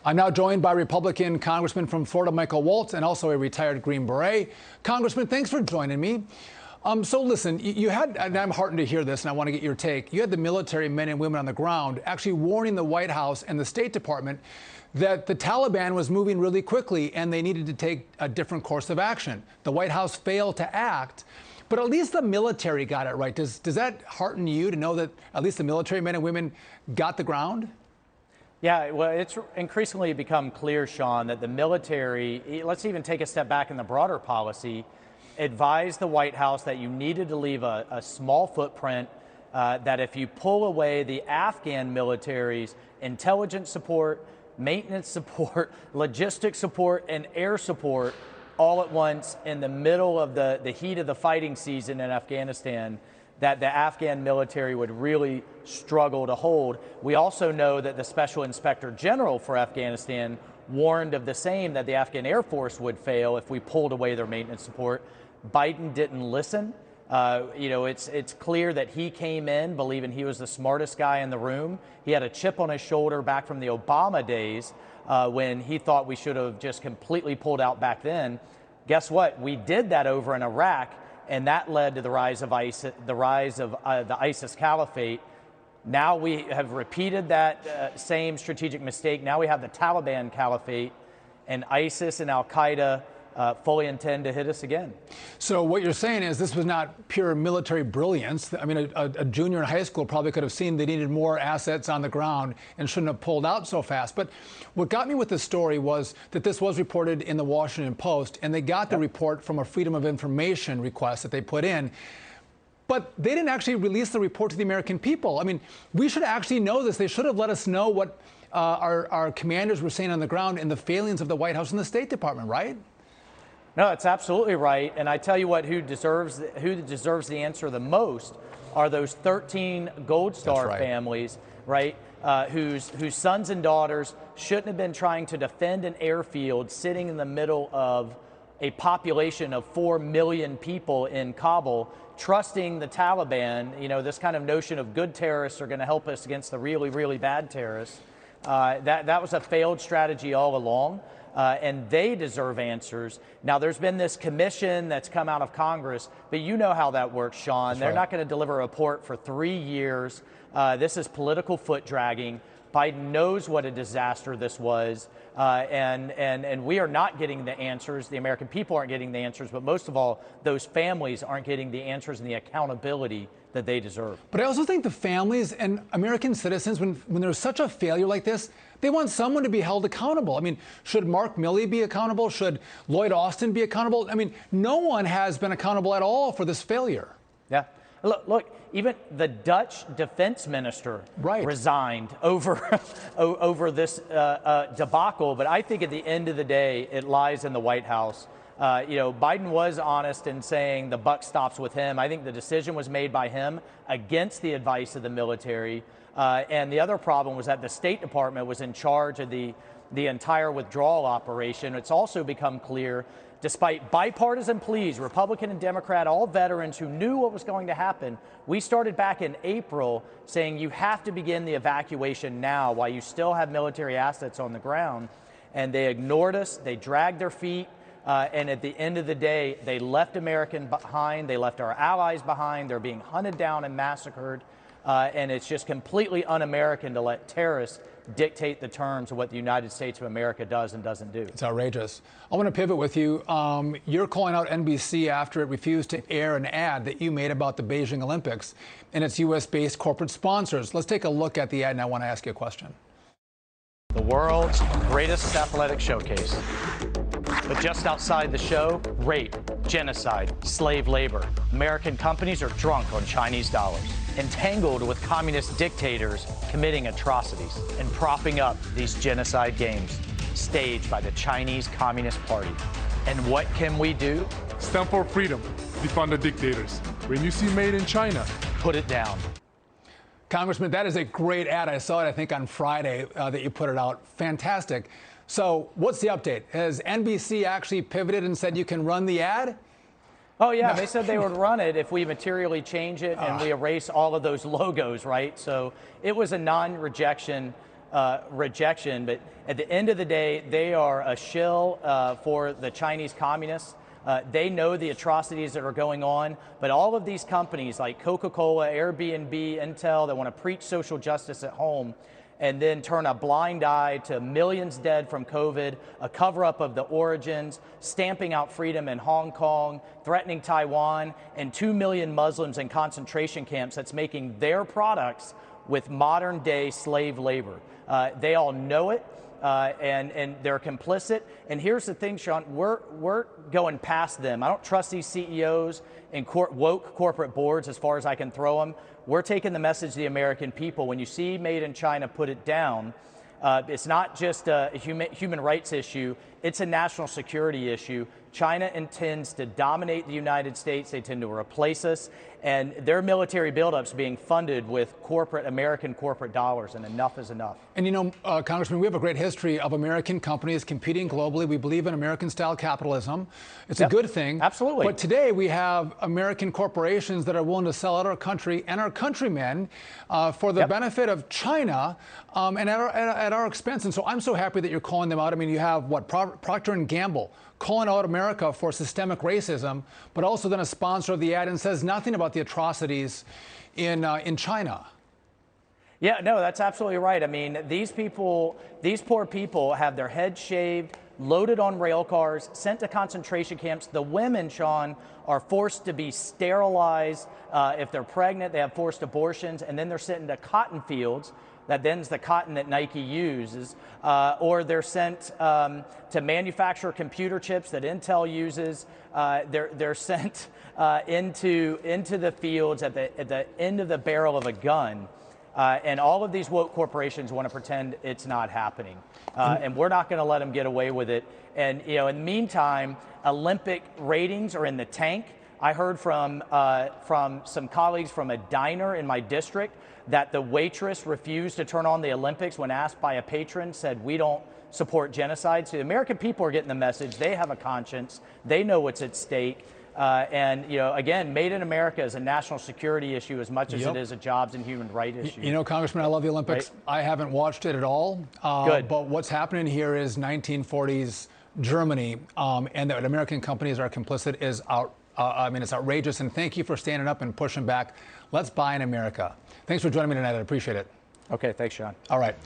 I'm now joined by Republican Congressman from Florida, Michael Waltz, and also a retired Green Beret. Congressman, thanks for joining me. So listen, you had, and I'm heartened to hear this, and I want to get your take. You had the military men and women on the ground actually warning the White House and the State Department that the Taliban was moving really quickly and they needed to take a different course of action. The White House failed to act, but at least the military got it right. Does that hearten you to know that at least the military men and women got the ground? Yeah, well, it's increasingly become clear, Sean, that the military, let's even take a step back in the broader policy, advised the White House that you needed to leave a small footprint, that if you pull away the Afghan military's intelligence support, maintenance support, logistics support, and air support all at once in the middle of the heat of the fighting season in Afghanistan, that the Afghan military would really struggle to hold. We also know that the Special Inspector General for Afghanistan warned of the same, that the Afghan Air Force would fail if we pulled away their maintenance support. Biden didn't listen. It's clear that he came in believing he was the smartest guy in the room. He had a chip on his shoulder back from the Obama days when he thought we should have just completely pulled out back then. Guess what? We did that over in Iraq, and that led to the rise of the ISIS caliphate. Now we have repeated that same strategic mistake. Now we have the Taliban caliphate, and ISIS and Al-Qaeda fully intend to hit us again. So what you're saying is this was not pure military brilliance. I mean, a junior in high school probably could have seen they needed more assets on the ground and shouldn't have pulled out so fast. But what got me with this story was that this was reported in the Washington Post, and they got the report from a Freedom of Information request that they put in. But they didn't actually release the report to the American people. I mean, we should actually know this. They should have let us know what our commanders were saying on the ground and the failings of the White House and the State Department, right? No, it's absolutely right. And I tell you what, who deserves the answer the most are those 13 Gold Star families, right? Whose sons and daughters shouldn't have been trying to defend an airfield sitting in the middle of a population of 4 million people in Kabul, trusting the Taliban, this kind of notion of good terrorists are going to help us against the really, really bad terrorists. That was a failed strategy all along. And they deserve answers. Now, there's been this commission that's come out of Congress, but you know how that works, Sean. They're not going to deliver a report for 3 years. This is political foot dragging. Biden knows what a disaster this was, and we are not getting the answers. The American people aren't getting the answers, but most of all, those families aren't getting the answers and the accountability that they deserve. But I also think the families and American citizens, when there's such a failure like this, they want someone to be held accountable. I mean, should Mark Milley be accountable? Should Lloyd Austin be accountable? I mean, no one has been accountable at all for this failure. Yeah. Look, even the Dutch defense minister resigned over this debacle. But I think at the end of the day, it lies in the White House. Biden was honest in saying the buck stops with him. I think the decision was made by him against the advice of the military. And the other problem was that the State Department was in charge of the entire withdrawal operation. It's also become clear, despite bipartisan pleas, Republican and Democrat, all veterans who knew what was going to happen, we started back in April saying you have to begin the evacuation now while you still have military assets on the ground. And they ignored us. They dragged their feet. And at the end of the day, they left Americans behind. They left our allies behind. They're being hunted down and massacred. And it's just completely un-American to let terrorists dictate the terms of what the United States of America does and doesn't do. It's outrageous. I want to pivot with you. You're calling out NBC after it refused to air an ad that you made about the Beijing Olympics and its U.S.-based corporate sponsors. Let's take a look at the ad, and I want to ask you a question. The world's greatest athletic showcase. But just outside the show, rape, genocide, slave labor. American companies are drunk on Chinese dollars, entangled with communist dictators committing atrocities, and propping up these genocide games staged by the Chinese Communist Party. And what can we do? Stand for freedom. Defund the dictators. When you see made in China, put it down. Congressman, that is a great ad. I saw it, I think, on Friday that you put it out. Fantastic. So what's the update? Has NBC actually pivoted and said you can run the ad? Oh, yeah. They said they would run it if we materially change it and we erase all of those logos, right? So it was a non-rejection rejection, but at the end of the day, they are a shill for the Chinese communists. They know the atrocities that are going on, but all of these companies like Coca-Cola, Airbnb, Intel that want to preach social justice at home and then turn a blind eye to millions dead from COVID, a cover-up of the origins, stamping out freedom in Hong Kong, threatening Taiwan, and 2 million Muslims in concentration camps that's making their products with modern-day slave labor. They all know it. And they're complicit. And here's the thing, Sean, we're going past them. I don't trust these CEOs and woke corporate boards as far as I can throw them. We're taking the message to the American people. When you see Made in China, put it down. It's not just a human rights issue, it's a national security issue. China intends to dominate the United States. They tend to replace us, and their military buildups being funded with American corporate dollars, and enough is enough. And you know, Congressman, we have a great history of American companies competing globally. We believe in American-style capitalism. It's a good thing. Absolutely. But today we have American corporations that are willing to sell out our country and our countrymen for the benefit of China and at our expense. And so I'm so happy that you're calling them out. I mean, you have, what, Procter & Gamble calling out America for systemic racism, but also then a sponsor of the ad and says nothing about the atrocities in China. Yeah, no, that's absolutely right. I mean, these poor people have their heads shaved, loaded on rail cars, sent to concentration camps. The women, Sean, are forced to be sterilized. If they're pregnant, they have forced abortions, and then they're sent into cotton fields. That then's the cotton that Nike uses, or they're sent to manufacture computer chips that Intel uses. They're sent into the fields at the end of the barrel of a gun. And all of these woke corporations want to pretend it's not happening. And we're not going to let them get away with it. And you know, in the meantime, Olympic ratings are in the tank. I heard from some colleagues from a diner in my district that the waitress refused to turn on the Olympics when asked by a patron, said, "We don't support genocide." So the American people are getting the message. They have a conscience. They know what's at stake. And, you know, again, Made in America is a national security issue as much as it is a jobs and human rights issue. You know, Congressman, I love the Olympics. Right? I haven't watched it at all. Good. But what's happening here is 1940s Germany, and that American companies are complicit is I mean, it's outrageous. And thank you for standing up and pushing back. Let's buy in America. Thanks for joining me tonight. I appreciate it. Okay, thanks, Sean. All right.